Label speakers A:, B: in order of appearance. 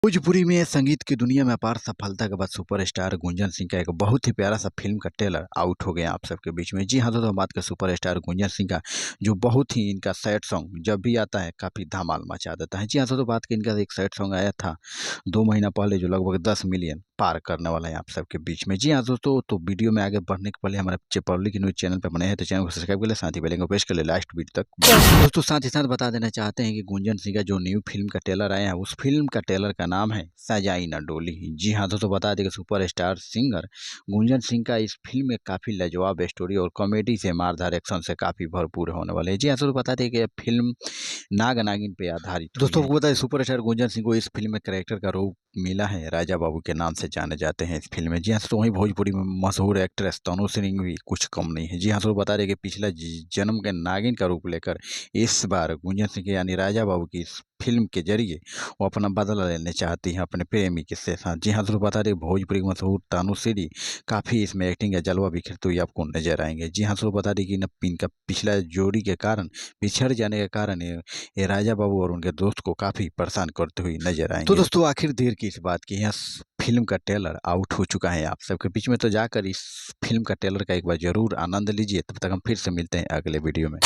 A: भोजपुरी में संगीत की दुनिया में अपार सफलता के बाद सुपरस्टार गुंजन सिंह का एक बहुत ही प्यारा सा फिल्म का ट्रेलर आउट हो गया आप सबके बीच में। जी हाँ दोस्तों, बात कर सुपरस्टार गुंजन सिंह का, जो बहुत ही इनका सैड सॉन्ग जब भी आता है काफी धमाल मचा देता है। जी हाँ दोस्तों, बात की इनका एक सैड सॉन्ग आया था 2 महीना पहले, जो लगभग 10 मिलियन पार करने वाला है आप सबके बीच में। जी हाँ दोस्तों, तो वीडियो में आगे बढ़ने के पहले हमारे पब्लिक न्यूज चैनल पर बने हैं तो चैनल को सब्सक्राइब कर ले, साथ ही बेल आइकन को प्रेस कर ले लास्ट वीडियो तक। दोस्तों साथ ही साथ बता देना चाहते हैं कि गुंजन सिंह का जो न्यू फिल्म का ट्रेलर आया है, उस फिल्म का ट्रेलर का नाम है सजाई ना डोली। जी हाँ दोस्तों, बता दें कि सुपरस्टार सिंगर गुंजन सिंह का इस फिल्म में काफ़ी लाजवाब स्टोरी और कॉमेडी से मारधार एक्शन से काफ़ी भरपूर होने वाले हैं। जी हाँ दोस्तों, बता दें कि यह फिल्म नाग नागिन पे आधारित हुई दोस्तों है। आपको बता दें सुपरस्टार गुंजन सिंह को इस फिल्म में कैरेक्टर का रूप मिला है, राजा बाबू के नाम से जाने जाते हैं इस फिल्म में। जी हाँ, तो वहीं भोजपुरी में मशहूर एक्ट्रेस तनु सिंह भी कुछ कम नहीं है। जी हाँ, तो बता रहे कि पिछला जन्म के नागिन का रूप लेकर इस बार गुंजन सिंह के यानी राजा बाबू की इस फिल्म के जरिए वो अपना बदला लेने चाहती हैं अपने प्रेमी के साथ। जी हाँ, तो बता रहे भोजपुरी की मशहूर तानुश्री काफ़ी इसमें एक्टिंग या जलवा बिखरते हुए आपको नजर आएंगे। जी हाँ, तो बता दें कि इनका पिछला जोड़ी के कारण, बिछड़ जाने के कारण ये राजा बाबू और उनके दोस्त को काफ़ी परेशान करते हुए नजर आएंगे। तो दोस्तों आखिर देर की इस बात की, यहाँ फिल्म का ट्रेलर आउट हो चुका है आप सबके बीच में, तो जाकर इस फिल्म का ट्रेलर का एक बार जरूर आनंद लीजिए। तब तक हम फिर से मिलते हैं अगले वीडियो में।